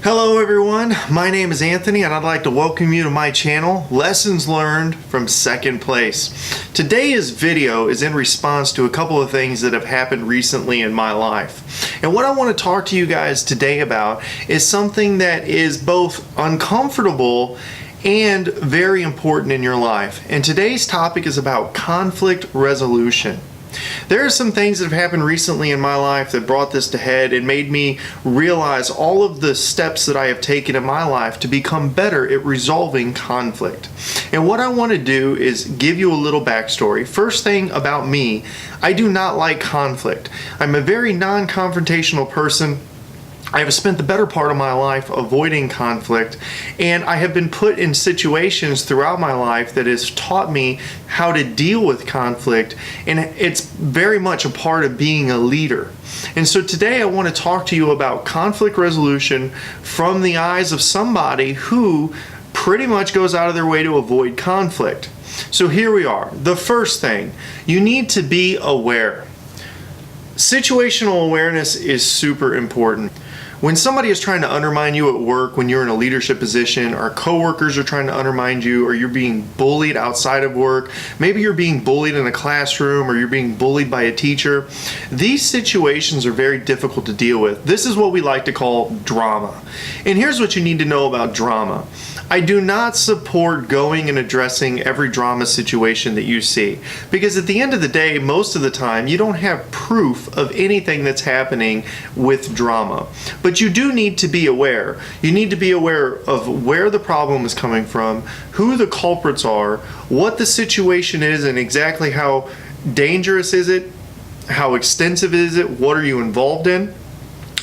Hello everyone, my name is Anthony and I'd like to welcome you to my channel, Lessons Learned from Second Place. Today's video is in response to a couple of things that have happened recently in my life. And what I want to talk to you guys today about is something that is both uncomfortable and very important in your life. And today's topic is about conflict resolution. There are some things that have happened recently in my life that brought this to head and made me realize all of the steps that I have taken in my life to become better at resolving conflict. And what I want to do is give you a little backstory. First thing about me, I do not like conflict. I'm a very non-confrontational person. I have spent the better part of my life avoiding conflict, and I have been put in situations throughout my life that has taught me how to deal with conflict, and it's very much a part of being a leader. And so today I want to talk to you about conflict resolution from the eyes of somebody who pretty much goes out of their way to avoid conflict. So here we are. The first thing, you need to be aware. Situational awareness is super important. When somebody is trying to undermine you at work, when you're in a leadership position, or coworkers are trying to undermine you, or you're being bullied outside of work, maybe you're being bullied in a classroom, or you're being bullied by a teacher, these situations are very difficult to deal with. This is what we like to call drama. And here's what you need to know about drama. I do not support going and addressing every drama situation that you see, because at the end of the day, most of the time, you don't have proof of anything that's happening with drama. But you do need to be aware. You need to be aware of where the problem is coming from, who the culprits are, what the situation is, and exactly how dangerous is it, how extensive is it, what are you involved in.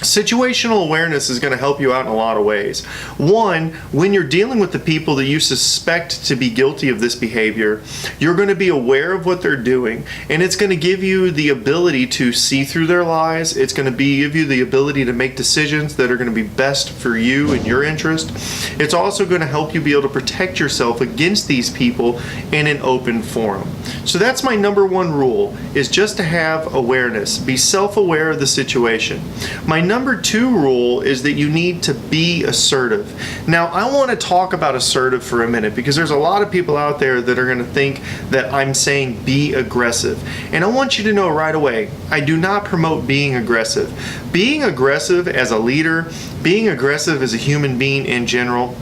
Situational awareness is going to help you out in a lot of ways. One, when you're dealing with the people that you suspect to be guilty of this behavior, you're going to be aware of what they're doing, and it's going to give you the ability to see through their lies. It's going to give you the ability to make decisions that are going to be best for you and your interest. It's also going to help you be able to protect yourself against these people in an open forum. So that's my number one rule, is just to have awareness. Be self-aware of the situation. My number two rule is that you need to be assertive. Now, I want to talk about assertive for a minute, because there's a lot of people out there that are going to think that I'm saying be aggressive. And I want you to know right away, I do not promote being aggressive. Being aggressive as a leader, being aggressive as a human being in general,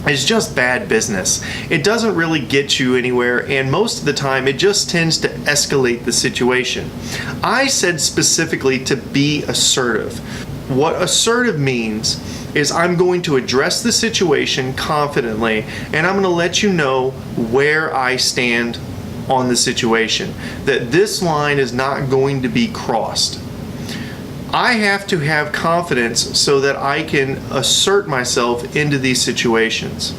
is just bad business. It doesn't really get you anywhere, and most of the time it just tends to escalate the situation. I said specifically to be assertive. What assertive means is I'm going to address the situation confidently, and I'm going to let you know where I stand on the situation, that this line is not going to be crossed. I have to have confidence so that I can assert myself into these situations.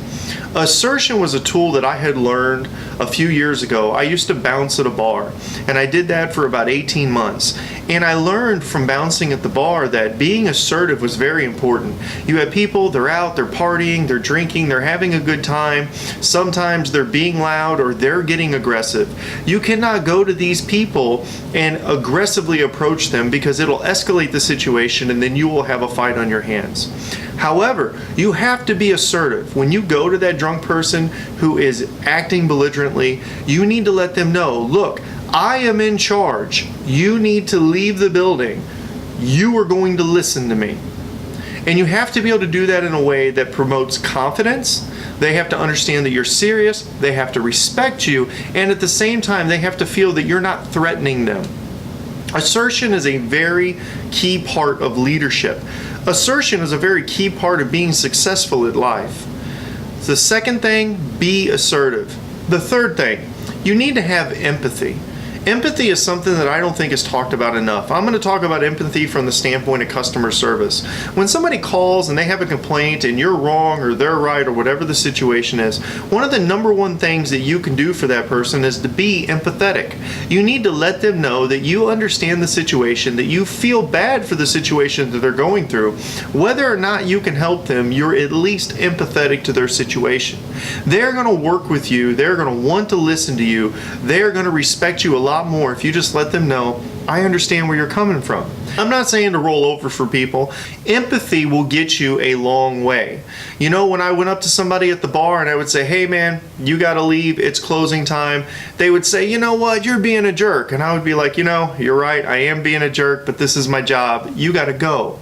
Assertion was a tool that I had learned a few years ago. I used to bounce at a bar, and I did that for about 18 months. And I learned from bouncing at the bar that being assertive was very important. You have people, they're out, they're partying, they're drinking, they're having a good time. Sometimes they're being loud or they're getting aggressive. You cannot go to these people and aggressively approach them, because it'll escalate the situation and then you will have a fight on your hands. However, you have to be assertive. When you go to that drunk person who is acting belligerently, you need to let them know, look, I am in charge. You need to leave the building. You are going to listen to me. And you have to be able to do that in a way that promotes confidence. They have to understand that you're serious. They have to respect you. And at the same time, they have to feel that you're not threatening them. Assertion is a very key part of leadership. Assertion is a very key part of being successful at life. The second thing, be assertive. The third thing, you need to have empathy. Empathy is something that I don't think is talked about enough. I'm going to talk about empathy from the standpoint of customer service. When somebody calls and they have a complaint and you're wrong or they're right or whatever the situation is, one of the number one things that you can do for that person is to be empathetic. You need to let them know that you understand the situation, that you feel bad for the situation that they're going through. Whether or not you can help them, you're at least empathetic to their situation. They're going to work with you. They're going to want to listen to you. They're going to respect you a lot more if you just let them know I understand where you're coming from. I'm not saying to roll over for people. Empathy will get you a long way. You know, when I went up to somebody at the bar and I would say, hey man, you gotta leave, it's closing time, they would say, you know what, you're being a jerk. And I would be like, you know, you're right, I am being a jerk, but this is my job, you gotta go.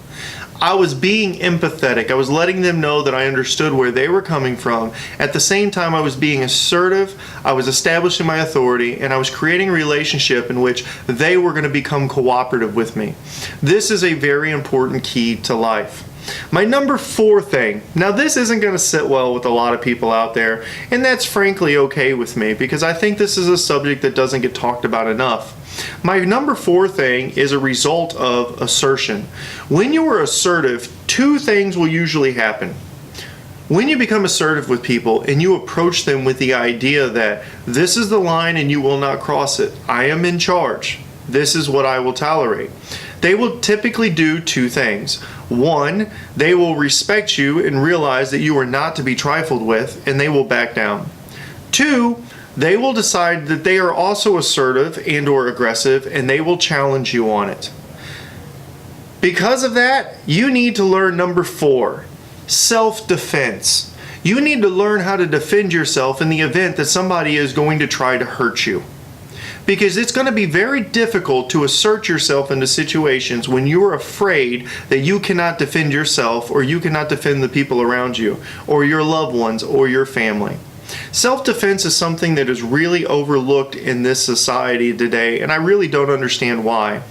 I was being empathetic. I was letting them know that I understood where they were coming from. At the same time, I was being assertive, I was establishing my authority, and I was creating a relationship in which they were going to become cooperative with me. This is a very important key to life. My number 4 thing, now this isn't going to sit well with a lot of people out there, and that's frankly okay with me because I think this is a subject that doesn't get talked about enough. My number 4 thing is a result of assertion. When you are assertive, 2 things will usually happen. When you become assertive with people and you approach them with the idea that this is the line and you will not cross it, I am in charge, this is what I will tolerate, they will typically do 2 things. 1, they will respect you and realize that you are not to be trifled with, and they will back down. 2, they will decide that they are also assertive and or aggressive, and they will challenge you on it. Because of that, you need to learn number 4, self-defense. You need to learn how to defend yourself in the event that somebody is going to try to hurt you. Because it's going to be very difficult to assert yourself into situations when you're afraid that you cannot defend yourself or you cannot defend the people around you or your loved ones or your family. Self-defense is something that is really overlooked in this society today, and I really don't understand why.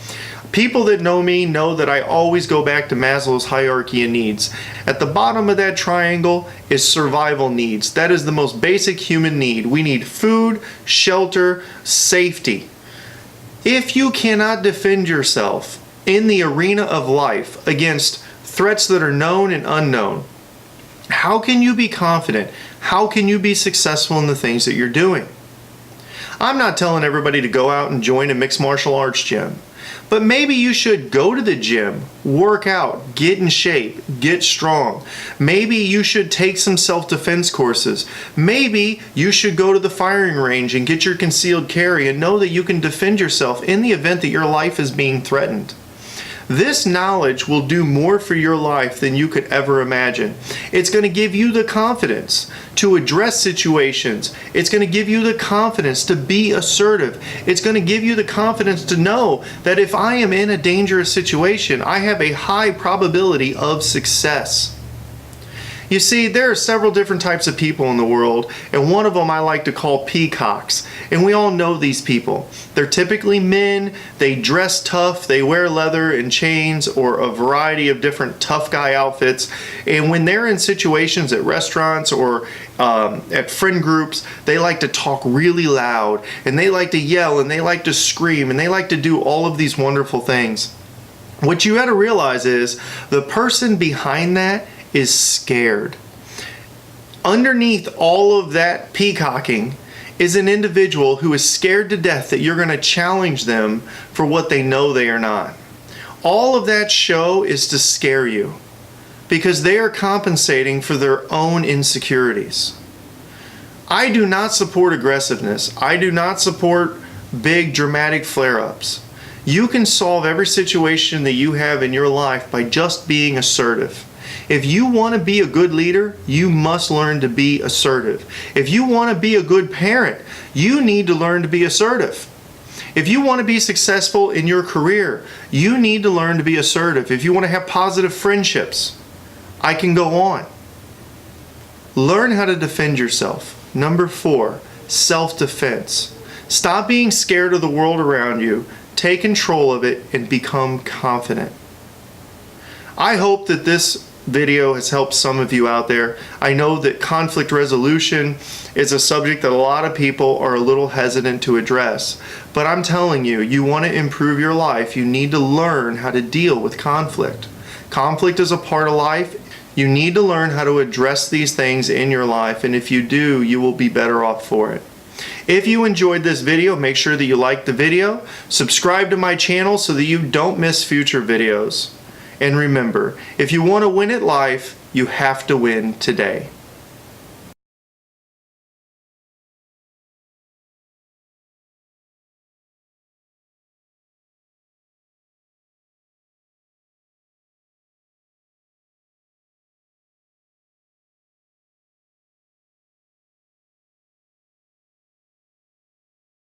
People that know me know that I always go back to Maslow's hierarchy of needs. At the bottom of that triangle is survival needs. That is the most basic human need. We need food, shelter, safety. If you cannot defend yourself in the arena of life against threats that are known and unknown, how can you be confident? How can you be successful in the things that you're doing? I'm not telling everybody to go out and join a mixed martial arts gym. But maybe you should go to the gym, work out, get in shape, get strong. Maybe you should take some self-defense courses. Maybe you should go to the firing range and get your concealed carry and know that you can defend yourself in the event that your life is being threatened. This knowledge will do more for your life than you could ever imagine. It's going to give you the confidence to address situations. It's going to give you the confidence to be assertive. It's going to give you the confidence to know that if I am in a dangerous situation, I have a high probability of success. You see, there are several different types of people in the world, and one of them I like to call peacocks. And we all know these people. They're typically men, they dress tough, they wear leather and chains or a variety of different tough guy outfits. And when they're in situations at restaurants or at friend groups, they like to talk really loud, and they like to yell, and they like to scream, and they like to do all of these wonderful things. What you got to realize is the person behind that is scared. Underneath all of that peacocking is an individual who is scared to death that you're going to challenge them for what they know they are not. All of that show is to scare you because they are compensating for their own insecurities. I do not support aggressiveness. I do not support big dramatic flare-ups. You can solve every situation that you have in your life by just being assertive. If you want to be a good leader, you must learn to be assertive. If you want to be a good parent, you need to learn to be assertive. If you want to be successful in your career, you need to learn to be assertive. If you want to have positive friendships, I can go on. Learn how to defend yourself. Number 4, self-defense. Stop being scared of the world around you. Take control of it and become confident. I hope that this video has helped some of you out there. I know that conflict resolution is a subject that a lot of people are a little hesitant to address. But I'm telling you, you want to improve your life, you need to learn how to deal with conflict. Conflict is a part of life. You need to learn how to address these things in your life, and if you do, you will be better off for it. If you enjoyed this video, make sure that you like the video, subscribe to my channel so that you don't miss future videos. And remember, if you want to win at life, you have to win today.